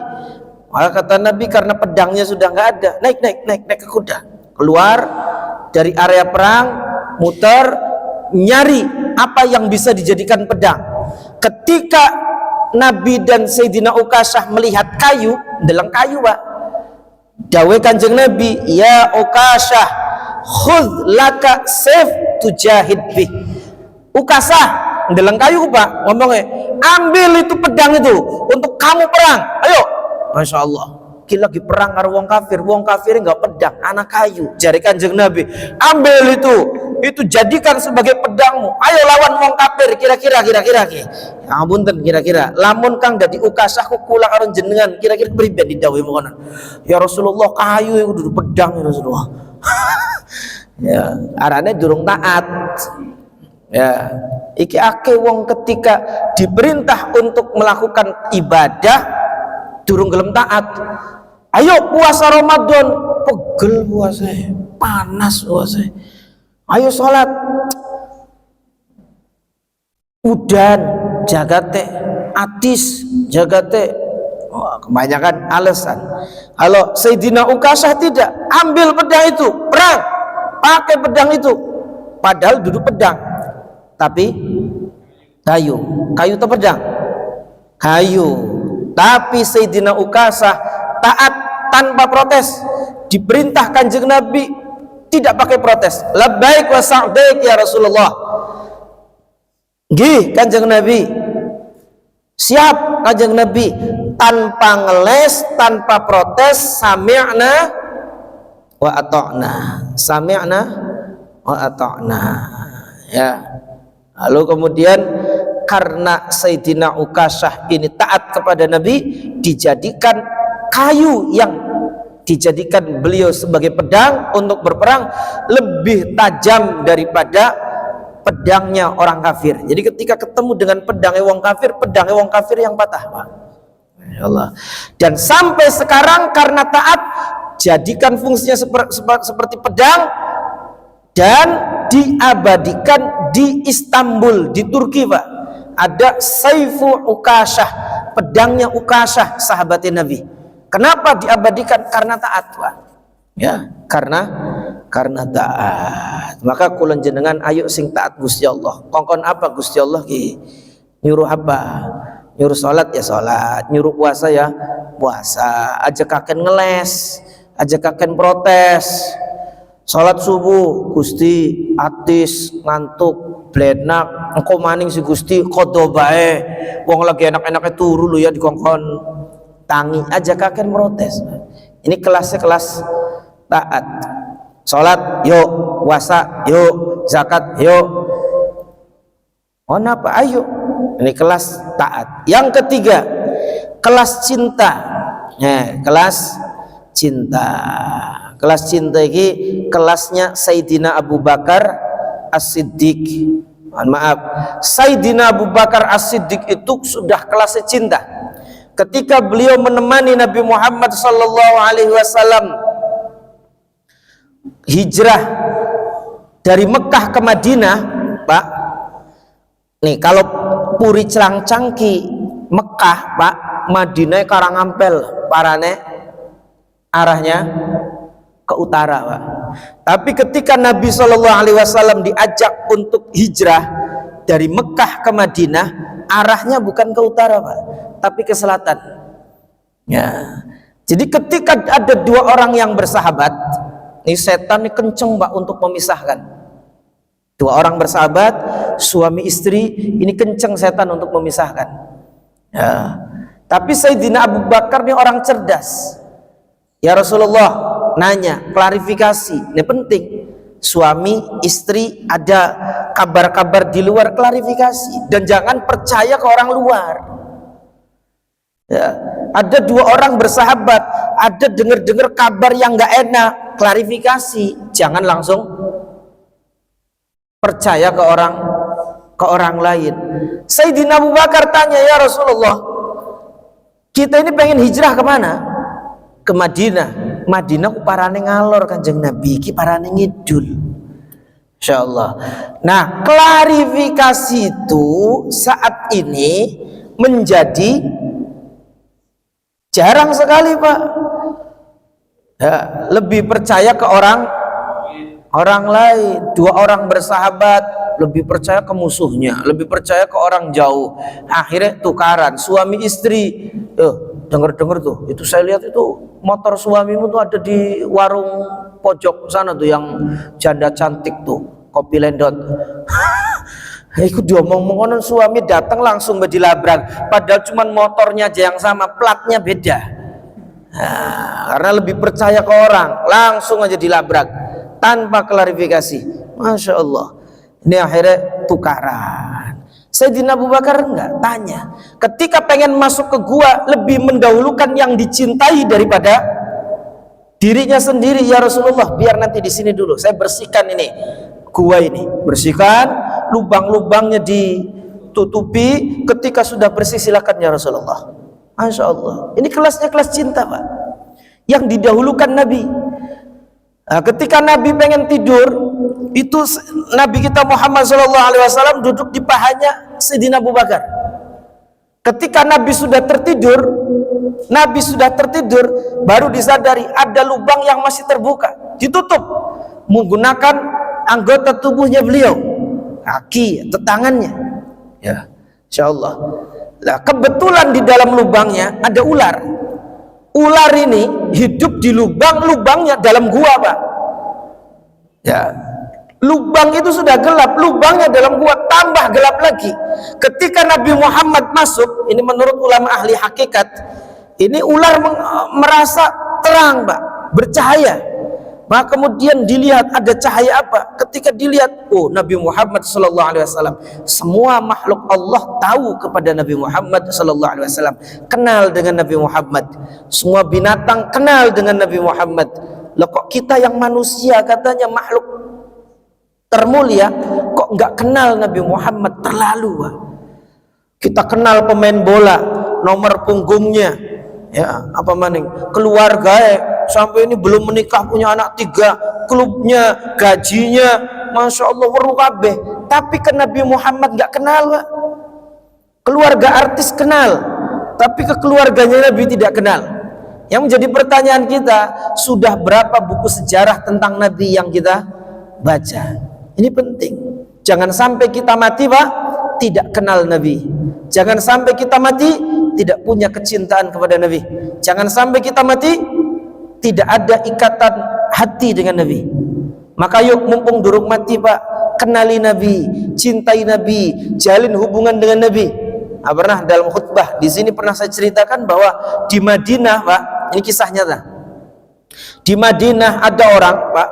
Maka kata Nabi, karena pedangnya sudah nggak ada, naik ke kuda. Keluar dari area perang, muter, nyari apa yang bisa dijadikan pedang. Ketika Nabi dan Sayyidina Ukasyah melihat kayu, deleng kayu, Pak. Dawe Kanjeng Nabi, ya Ukasyah, khudh laka sayf tujahid bih. Ukasyah, ndeleng kayu Pak, ngomongnya, ambil itu pedang itu untuk kamu perang. Ayo. Masya Allah. Kita lagi perang karo wong kafir nggak pedang, anak kayu. Jari Kanjeng Nabi, ambil itu jadikan sebagai pedangmu. Ayo lawan wong kafir. Kira-kira. Ya ampun kira-kira. Lamun kang dadi Ukasah ku kula karo jenengan, kira-kira pribadi didhawuhi mongkon. Ya Rasulullah, kayu iku dudu pedang ya Rasulullah. Ya, arane durung taat. Ya, iki akeh wong ketika diperintah untuk melakukan ibadah durung gelem taat. Ayo puasa Ramadan, pegel puasa, panas puasa. Ayo sholat, udan jagate, atis jagate. Oh, kebanyakan alasan. Kalau Sayyidina Ukasah tidak, ambil pedang itu, perang, pakai pedang itu. Padahal duduk pedang, tapi kayu atau pedang? Kayu. Tapi Sayyidina Ukasah taat tanpa protes. Diperintah Kanjeng Nabi tidak pakai protes. Labbaik wa sa'daik ya Rasulullah. Nggih Kanjeng Nabi. Siap Kanjeng Nabi, tanpa ngeles, tanpa protes. Sami'na wa ata'na. Sami'na wa ata'na. Ya. Lalu kemudian karena Sayyidina Ukasah ini taat kepada Nabi, dijadikan kayu yang dijadikan beliau sebagai pedang untuk berperang lebih tajam daripada pedangnya orang kafir. Jadi ketika ketemu dengan pedangnya wong kafir yang patah, Pak. Ya Allah. Dan sampai sekarang karena taat, jadikan fungsinya seperti pedang dan diabadikan di Istanbul, di Turki, Pak. Ada Saifu Ukasah, pedangnya Ukasah, sahabatnya Nabi. Kenapa diabadikan? Karena taat, Pak. Ya, karena taat. Maka kula jenengan ayo sing taat Gusti Allah. Kongkon apa Gusti Allah ki? Nyuruh apa? Nyuruh salat ya salat, nyuruh puasa ya puasa. Ajakaken ngeles, ajakaken protes. Salat subuh Gusti atis ngantuk blenak engko maning si Gusti qadha bae. Wong lagi enak-enake turu lho ya dikongkon tangi aja kakek protes. Ini kelasnya kelas taat. Salat yuk, puasa yuk, zakat yuk. Oh apa? Ayo. Ini kelas taat. Yang ketiga, kelas cinta. Kelas cinta. Kelas cinta ini kelasnya Sayyidina Abu Bakar As-Siddiq. Mohon maaf, Sayyidina Abu Bakar As-Siddiq itu sudah kelasnya cinta. Ketika beliau menemani Nabi Muhammad sallallahu alaihi wasallam hijrah dari Mekah ke Madinah, Pak. Nih, kalau Puri Celangcangki Mekah, Pak, Madinah Karangampel, parane arahnya ke utara, Pak. Tapi ketika Nabi sallallahu alaihi wasallam diajak untuk hijrah dari Mekah ke Madinah, arahnya bukan ke utara, Pak, tapi ke selatan. Ya. Jadi ketika ada dua orang yang bersahabat, ini setan ini kenceng, Pak, untuk memisahkan. Dua orang bersahabat, suami istri, ini kenceng setan untuk memisahkan. Ya. Tapi Sayyidina Abu Bakar ini orang cerdas. Ya Rasulullah, nanya, klarifikasi, ini penting. Suami, istri, ada kabar-kabar di luar, klarifikasi. Dan jangan percaya ke orang luar. Ya, ada dua orang bersahabat, ada dengar-dengar kabar yang nggak enak, klarifikasi. Jangan langsung percaya ke orang lain. Sayyidina Abu Bakar tanya, ya Rasulullah, kita ini pengen hijrah kemana? Ke Madinah. Madinah ku parane ngalor Kanjeng Nabi, ki parane ngidul. Insyaallah. Nah, klarifikasi itu saat ini menjadi jarang sekali, Pak. Ya, lebih percaya ke orang lain. Dua orang bersahabat lebih percaya ke musuhnya, lebih percaya ke orang jauh. Akhirnya tukaran suami istri. Dengar-dengar tuh, itu saya lihat itu motor suamimu tuh ada di warung pojok sana tuh yang janda cantik tuh, Kopi Lendot. Ikut diomong-omong suami datang langsung dilabrak, padahal cuma motornya aja yang sama, platnya beda. Nah, karena lebih percaya ke orang, langsung aja dilabrak tanpa klarifikasi. Masya Allah. Ini akhirnya tukaran. Sayyidina Abu Bakar enggak tanya. Ketika pengen masuk ke gua, lebih mendahulukan yang dicintai daripada dirinya sendiri. Ya Rasulullah, biar nanti di sini dulu, saya bersihkan ini gua ini, bersihkan lubang-lubangnya, ditutupi. Ketika sudah bersih, silakan ya Rasulullah. Masya Allah, ini kelasnya kelas cinta, Pak, yang didahulukan Nabi. Nah, ketika Nabi pengen tidur, itu Nabi kita Muhammad SAW duduk di pahanya Sayyidina Abu Bakar. Ketika Nabi sudah tertidur, baru disadari ada lubang yang masih terbuka, ditutup menggunakan anggota tubuhnya beliau, kaki atau tangannya. Ya, Insya Allah. Nah, kebetulan di dalam lubangnya ada ular. Ular ini hidup di lubangnya dalam gua, Pak. Ya, lubang itu sudah gelap, lubangnya dalam gua tambah gelap lagi. Ketika Nabi Muhammad masuk, ini menurut ulama ahli hakikat, ini ular merasa terang, Pak, bercahaya. Maka kemudian dilihat ada cahaya apa? Ketika dilihat, oh, Nabi Muhammad SAW. Semua makhluk Allah tahu kepada Nabi Muhammad SAW, kenal dengan Nabi Muhammad. Semua binatang kenal dengan Nabi Muhammad. Loh, kok kita yang manusia katanya makhluk termulia, kok nggak kenal Nabi Muhammad? Terlalu, Pak. Kita kenal pemain bola, nomor punggungnya, ya, apa maning, keluarga, sampai ini belum menikah punya anak 3, klubnya, gajinya, Masya Allah weruh kabeh. Tapi ke Nabi Muhammad nggak kenal, Pak. Keluarga artis kenal, tapi ke keluarganya Nabi tidak kenal. Yang menjadi pertanyaan kita, sudah berapa buku sejarah tentang Nabi yang kita baca? Ini penting. Jangan sampai kita mati, Pak, tidak kenal Nabi. Jangan sampai kita mati tidak punya kecintaan kepada Nabi. Jangan sampai kita mati tidak ada ikatan hati dengan Nabi. Maka yuk, mumpung durung mati, Pak, kenali Nabi, cintai Nabi, jalin hubungan dengan Nabi. Nah, pernah dalam khutbah di sini pernah saya ceritakan bahwa di Madinah, Pak, ini kisah nyata. Di Madinah ada orang, Pak,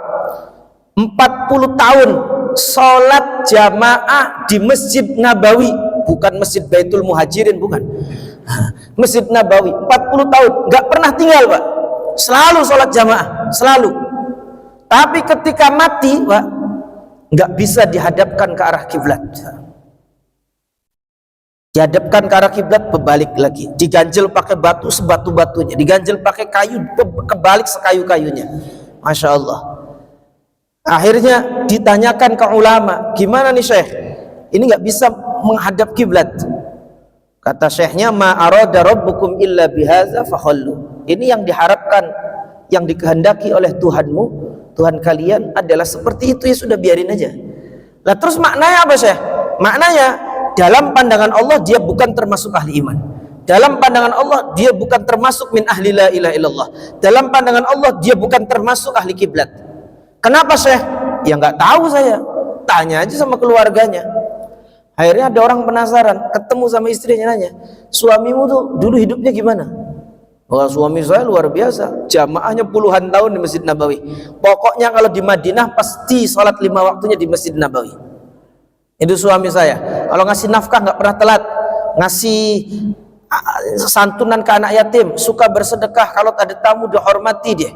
40 tahun sholat jamaah di Masjid Nabawi, bukan Masjid Baitul Muhajirin, bukan. Masjid Nabawi, 40 tahun nggak pernah tinggal, Pak. Selalu sholat jamaah, selalu. Tapi ketika mati, Pak, nggak bisa dihadapkan ke arah kiblat. Dihadapkan ke arah kiblat, berbalik lagi. Diganjel pakai batu sebatu-batunya, diganjel pakai kayu, kebalik sekayu-kayunya. Masya Allah. Akhirnya ditanyakan ke ulama, gimana nih Syekh? Ini nggak bisa menghadap kiblat. Kata syekhnya, ma arada rabbukum illa bihaza fakhallu. Ini yang diharapkan, yang dikehendaki oleh Tuhanmu, Tuhan kalian adalah seperti itu, ya sudah biarin aja. Lah terus maknanya apa, Syekh? Maknanya dalam pandangan Allah dia bukan termasuk ahli iman. Dalam pandangan Allah dia bukan termasuk min ahli la ilaha illallah. Dalam pandangan Allah dia bukan termasuk ahli kiblat. Kenapa, Syekh? Ya nggak tahu saya. Tanya aja sama keluarganya. Akhirnya ada orang penasaran, ketemu sama istrinya, nanya, suamimu tuh dulu hidupnya gimana? Wah, suami saya luar biasa, jamaahnya puluhan tahun di Masjid Nabawi. Pokoknya kalau di Madinah pasti sholat 5 waktunya di Masjid Nabawi. Itu suami saya. Kalau ngasih nafkah nggak pernah telat, ngasih santunan ke anak yatim, suka bersedekah, kalau ada tamu dihormati dia.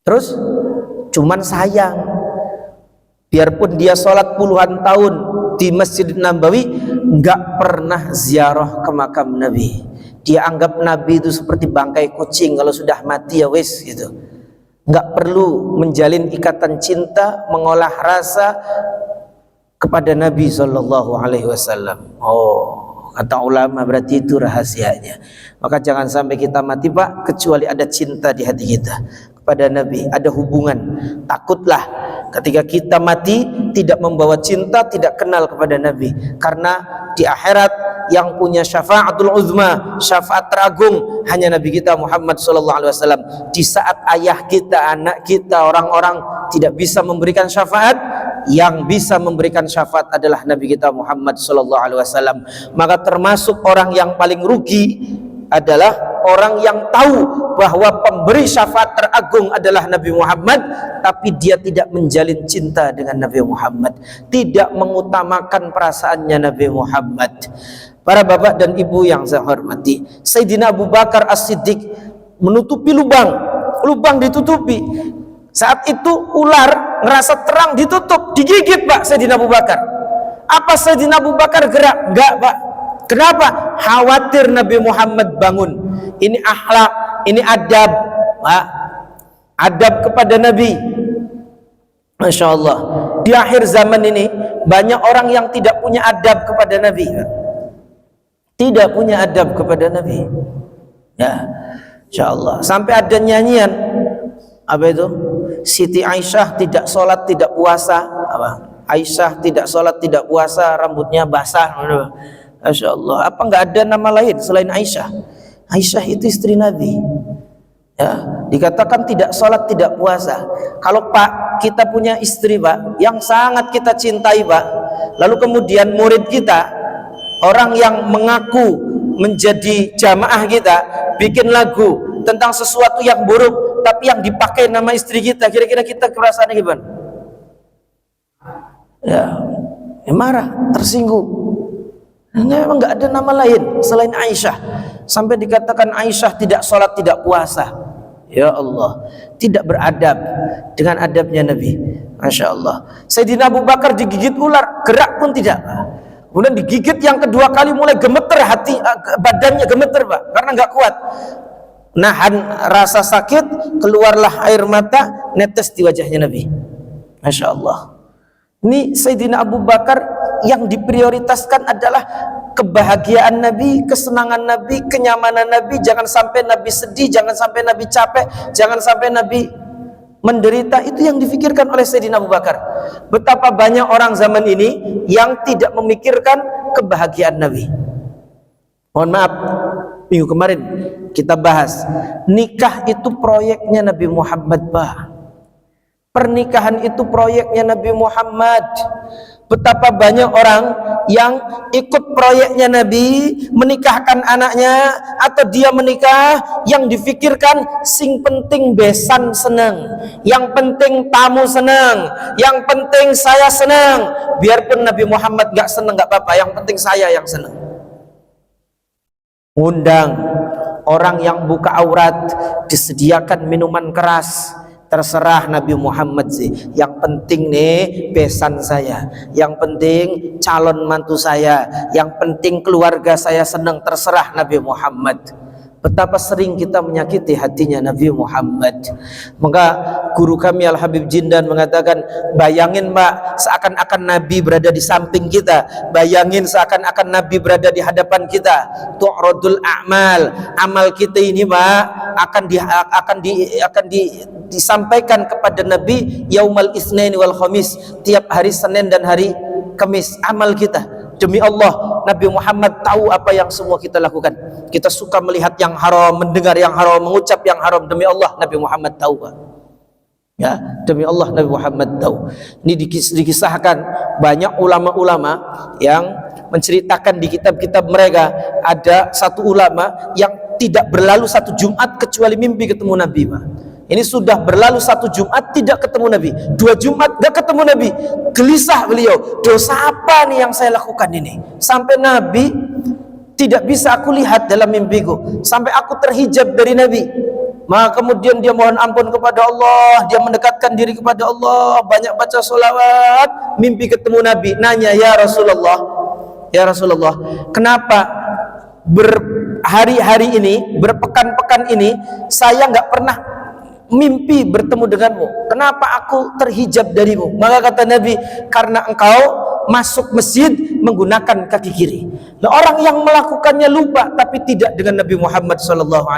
Terus cuman sayang, biarpun dia sholat puluhan tahun di Masjid Nabawi, nggak pernah ziarah ke makam Nabi. Dia anggap Nabi itu seperti bangkai kucing, kalau sudah mati ya wis gitu. Nggak perlu menjalin ikatan cinta, mengolah rasa kepada Nabi Shallallahu Alaihi Wasallam. Oh, kata ulama, berarti itu rahasianya. Maka jangan sampai kita mati, Pak, kecuali ada cinta di hati kita kepada Nabi, ada hubungan. Takutlah ketika kita mati tidak membawa cinta, tidak kenal kepada Nabi. Karena di akhirat yang punya syafaatul uzma, syafaat teragung, hanya Nabi kita Muhammad SAW. Di saat ayah kita, anak kita, orang-orang tidak bisa memberikan syafaat, yang bisa memberikan syafaat adalah Nabi kita Muhammad sallallahu alaihi wasallam. Maka termasuk orang yang paling rugi adalah orang yang tahu bahwa pemberi syafaat teragung adalah Nabi Muhammad, tapi dia tidak menjalin cinta dengan Nabi Muhammad, tidak mengutamakan perasaannya Nabi Muhammad. Para bapak dan ibu yang saya hormati, Sayyidina Abu Bakar As-Siddiq menutupi lubang ditutupi. Saat itu ular ngerasa terang ditutup, digigit Pak Sayyidina Abu Bakar. Apa Sayyidina Abu Bakar gerak? Enggak Pak. Kenapa? Khawatir Nabi Muhammad bangun. Ini akhlak, ini adab, Pak. Adab kepada Nabi. Masya Allah. Di akhir zaman ini banyak orang yang tidak punya adab kepada Nabi, Pak. Tidak punya adab kepada Nabi. Ya, Insya Allah. Sampai ada nyanyian apa itu? Siti Aisyah tidak sholat tidak puasa. Apa? Aisyah tidak sholat tidak puasa, rambutnya basah. Masya Allah. Apa nggak ada nama lain selain Aisyah? Aisyah itu istri Nabi. Ya, dikatakan tidak sholat tidak puasa. Kalau Pak kita punya istri Pak yang sangat kita cintai Pak, lalu kemudian murid kita, orang yang mengaku menjadi jamaah kita, bikin lagu tentang sesuatu yang buruk, tapi yang dipakai nama istri kita, kira-kira kita perasaannya gimana? Ya, marah, tersinggung. Memang nggak ada nama lain selain Aisyah. Sampai dikatakan Aisyah tidak sholat tidak puasa. Ya Allah, tidak beradab dengan adabnya Nabi. Masya Allah. Sayyidina Abu Bakar digigit ular, gerak pun tidak. Kemudian digigit yang kedua kali mulai gemeter hati, badannya gemeter Pak, karena nggak kuat. Nahan rasa sakit, keluarlah air mata netes di wajahnya Nabi. Masya Allah. Ini Sayyidina Abu Bakar yang diprioritaskan adalah kebahagiaan Nabi, kesenangan Nabi, kenyamanan Nabi. Jangan sampai Nabi sedih, jangan sampai Nabi capek, jangan sampai Nabi menderita. Itu yang difikirkan oleh Sayyidina Abu Bakar. Betapa banyak orang zaman ini yang tidak memikirkan kebahagiaan Nabi. Mohon maaf, minggu kemarin kita bahas nikah itu proyeknya Nabi Muhammad Pak. Pernikahan itu proyeknya Nabi Muhammad. Betapa banyak orang yang ikut proyeknya Nabi, menikahkan anaknya atau dia menikah, yang difikirkan sing penting besan senang, yang penting tamu senang, yang penting saya senang. Biarpun Nabi Muhammad gak senang gak apa-apa, yang penting saya yang senang. Undang orang yang buka aurat, disediakan minuman keras. Terserah Nabi Muhammad sih. Yang penting nih besan saya, yang penting calon mantu saya, yang penting keluarga saya senang. Terserah Nabi Muhammad. Betapa sering kita menyakiti hatinya Nabi Muhammad. Maka guru kami Al-Habib Jindan mengatakan, bayangin Mbak, seakan-akan Nabi berada di samping kita. Bayangin seakan-akan Nabi berada di hadapan kita. Tu'radul a'mal, amal kita ini Mbak akan disampaikan kepada Nabi yaumal isnain wal khamis, tiap hari Senin dan hari Kamis. Amal kita, demi Allah, Nabi Muhammad tahu apa yang semua kita lakukan. Kita suka melihat yang haram, mendengar yang haram, mengucap yang haram. Demi Allah, Nabi Muhammad tahu Pak. Ya, demi Allah Nabi Muhammad tahu. Ini dikisahkan banyak ulama-ulama yang menceritakan di kitab-kitab mereka. Ada satu ulama yang tidak berlalu satu Jumat kecuali mimpi ketemu Nabi Pak. Ini sudah berlalu satu Jumat tidak ketemu Nabi, 2 Jumat tidak ketemu Nabi. Gelisah beliau, dosa apa nih yang saya lakukan ini? Sampai Nabi tidak bisa aku lihat dalam mimpiku, sampai aku terhijab dari Nabi. Maka kemudian dia mohon ampun kepada Allah, dia mendekatkan diri kepada Allah, banyak baca sholawat, mimpi ketemu Nabi. Nanya, ya Rasulullah, kenapa berhari-hari ini, berpekan-pekan ini saya nggak pernah mimpi bertemu denganmu? Kenapa aku terhijab darimu? Maka kata Nabi, karena engkau masuk masjid menggunakan kaki kiri. Nah, orang yang melakukannya lupa tapi tidak dengan Nabi Muhammad SAW.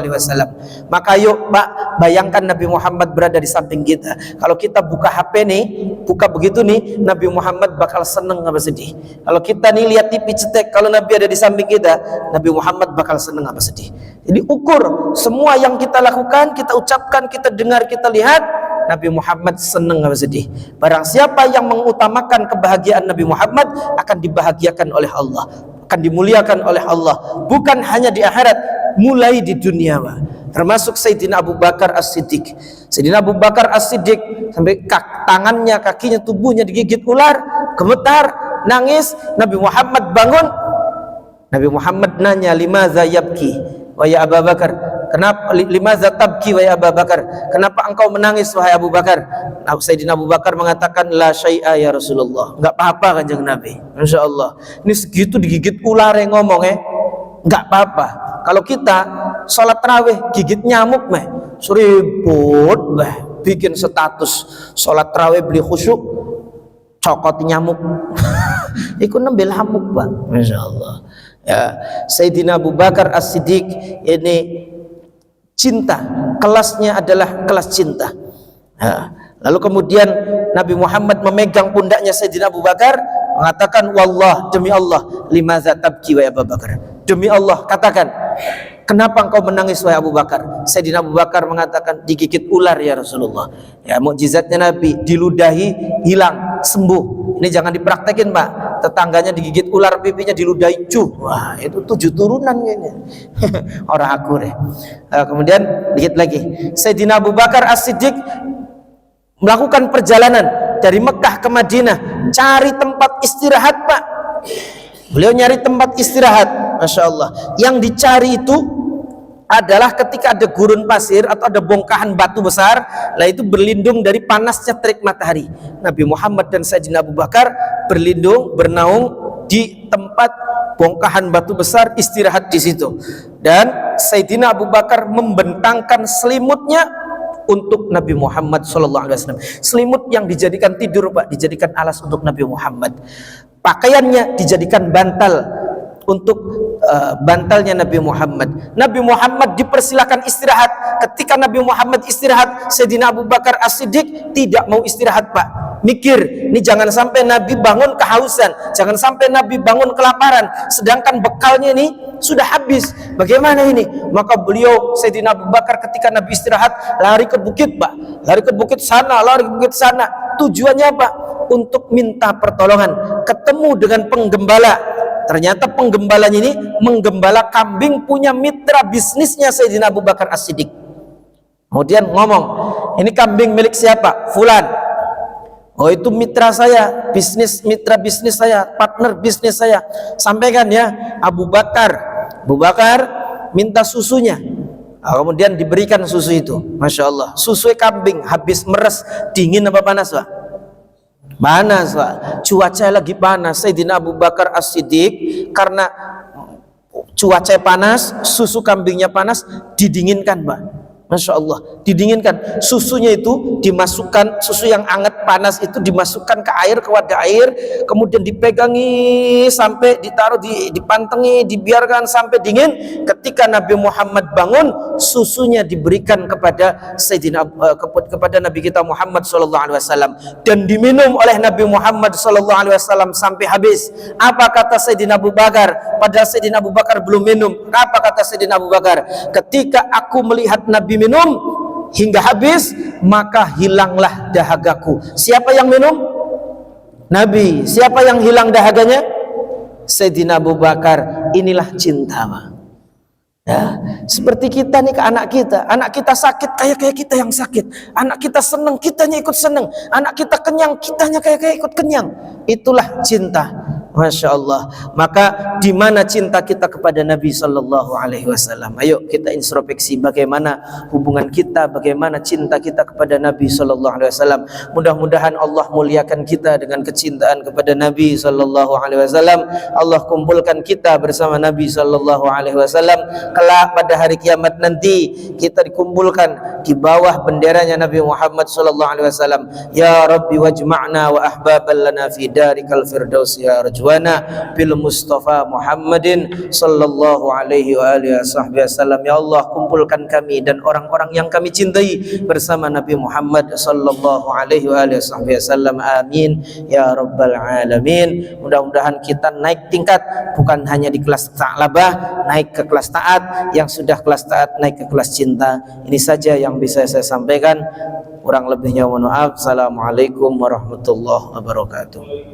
Maka yuk Pak, bayangkan Nabi Muhammad berada di samping kita. Kalau kita buka HP nih, buka begitu nih, Nabi Muhammad bakal seneng apa sedih. Kalau kita nih lihat TV cetek, kalau Nabi ada di samping kita, Nabi Muhammad bakal seneng apa sedih. Jadi ukur semua yang kita lakukan, kita ucapkan, kita dengar, kita lihat, Nabi Muhammad senang apa sedih. Barang siapa yang mengutamakan kebahagiaan Nabi Muhammad akan dibahagiakan oleh Allah, akan dimuliakan oleh Allah, bukan hanya di akhirat, mulai di dunia, termasuk Sayyidina Abu Bakar As-Siddiq. Sayyidina Abu Bakar As-Siddiq sampai tangannya, kakinya, tubuhnya digigit ular, gemetar, nangis. Nabi Muhammad bangun. Nabi Muhammad nanya, limaza yabki wa ya Abu Bakar, kenapa, limaza tabki wa ya Abu Bakar, kenapa engkau menangis wahai Abu Bakar? Sayyidina Abu Bakar mengatakan, la syai'a ya Rasulullah, enggak apa-apa kanjeng Nabi. Masya Allah, ini segitu digigit ular yang ngomong enggak apa-apa. Kalau kita sholat tarawih gigit nyamuk seribut bikin status sholat tarawih beli khusyuk, cokot nyamuk ikut nembil hamuk, Pak. Masya Allah. Ya, Sayyidina Abu Bakar As-Siddiq ini cinta, kelasnya adalah kelas cinta. Ya. Lalu kemudian Nabi Muhammad memegang pundaknya Sayyidina Abu Bakar, mengatakan, wallah, demi Allah, limaza tabki wa Abu Bakar, demi Allah, katakan, kenapa engkau menangis wahai Abu Bakar? Sayyidina Abu Bakar mengatakan, digigit ular ya Rasulullah. Ya, mukjizatnya Nabi, diludahi hilang, sembuh. Ini jangan dipraktekin, Pak. Tetangganya digigit ular, pipinya diludahi, wah, itu 7 turunan kayaknya. Orang akur ya. Kemudian dikit lagi, Sayyidina Abu Bakar As-Siddiq melakukan perjalanan dari Mekah ke Madinah, cari tempat istirahat, Pak. Beliau nyari tempat istirahat, Masya Allah. Yang dicari itu adalah ketika ada gurun pasir atau ada bongkahan batu besar, lah itu berlindung dari panasnya terik matahari. Nabi Muhammad dan Sayyidina Abu Bakar berlindung, bernaung di tempat bongkahan batu besar, istirahat di situ. Dan Sayyidina Abu Bakar membentangkan selimutnya untuk Nabi Muhammad SAW. Selimut yang dijadikan tidur, Pak, dijadikan alas untuk Nabi Muhammad. Pakaiannya dijadikan bantal untuk bantalnya Nabi Muhammad. Nabi Muhammad dipersilakan istirahat. Ketika Nabi Muhammad istirahat, Sayyidina Abu Bakar As-Siddiq tidak mau istirahat, Pak. Mikir, ini jangan sampai Nabi bangun kehausan, jangan sampai Nabi bangun kelaparan, sedangkan bekalnya ini sudah habis. Bagaimana ini? Maka beliau, Sayyidina Abu Bakar, ketika Nabi istirahat, lari ke bukit, Pak. Lari ke bukit sana, lari ke bukit sana. Tujuannya apa? Untuk minta pertolongan. Ketemu dengan penggembala. Ternyata penggembalanya ini menggembala kambing punya mitra bisnisnya Sayyidina Abu Bakar As-Siddiq. Kemudian ngomong, ini kambing milik siapa? Fulan. Oh, itu mitra saya, mitra bisnis saya, partner bisnis saya. Sampaikan ya, Abu Bakar. Abu Bakar minta susunya. Kemudian diberikan susu itu. Masya Allah, susu kambing habis meres. Dingin apa panas, Pak? Panas, Pak. Cuaca lagi panas. Sayyidina Abu Bakar As-Siddiq karena cuaca panas, susu kambingnya panas, didinginkan, Pak. Masya Allah, didinginkan. Susunya itu dimasukkan, susu yang hangat panas itu dimasukkan ke air, ke wadah air, kemudian dipegangi sampai ditaruh, dipantengi, dibiarkan sampai dingin. Ketika Nabi Muhammad bangun, susunya diberikan kepada Sayyidina kepada Nabi kita Muhammad SAW, dan diminum oleh Nabi Muhammad SAW sampai habis. Apa kata Sayyidina Abu Bakar? Padahal Sayyidina Abu Bakar belum minum. Apa kata Sayyidina Abu Bakar? Ketika aku melihat Nabi minum hingga habis, maka hilanglah dahagaku. Siapa yang minum? Nabi. Siapa yang hilang dahaganya? Sayyidina Abu Bakar. Inilah cinta, Pak. Ya, seperti kita nih ke anak kita sakit, kayak kita yang sakit. Anak kita senang, kitanya ikut senang. Anak kita kenyang, kitanya kayak ikut kenyang. Itulah cinta. Masya Allah. Maka di mana cinta kita kepada Nabi Sallallahu Alaihi Wasallam? Ayo kita introspeksi bagaimana hubungan kita, bagaimana cinta kita kepada Nabi Sallallahu Alaihi Wasallam. Mudah-mudahan Allah muliakan kita dengan kecintaan kepada Nabi Sallallahu Alaihi Wasallam. Allah kumpulkan kita bersama Nabi Sallallahu Alaihi Wasallam. Kelak pada hari kiamat nanti kita dikumpulkan di bawah benderanya Nabi Muhammad Sallallahu Alaihi Wasallam. Ya Rabbi wajma'na wa ahbaban lana fi darikal firdaus ya rajul bil Mustafa Muhammadin sallallahu alaihi wa alihi wasallam. Ya Allah, kumpulkan kami dan orang-orang yang kami cintai bersama Nabi Muhammad sallallahu alaihi wa alihi wasallam. Amin ya rabbal alamin. Mudah-mudahan kita naik tingkat, bukan hanya di kelas ta'labah, naik ke kelas taat, yang sudah kelas taat naik ke kelas cinta. Ini saja yang bisa saya sampaikan. Kurang lebihnya mohon maaf. Assalamualaikum warahmatullahi wabarakatuh.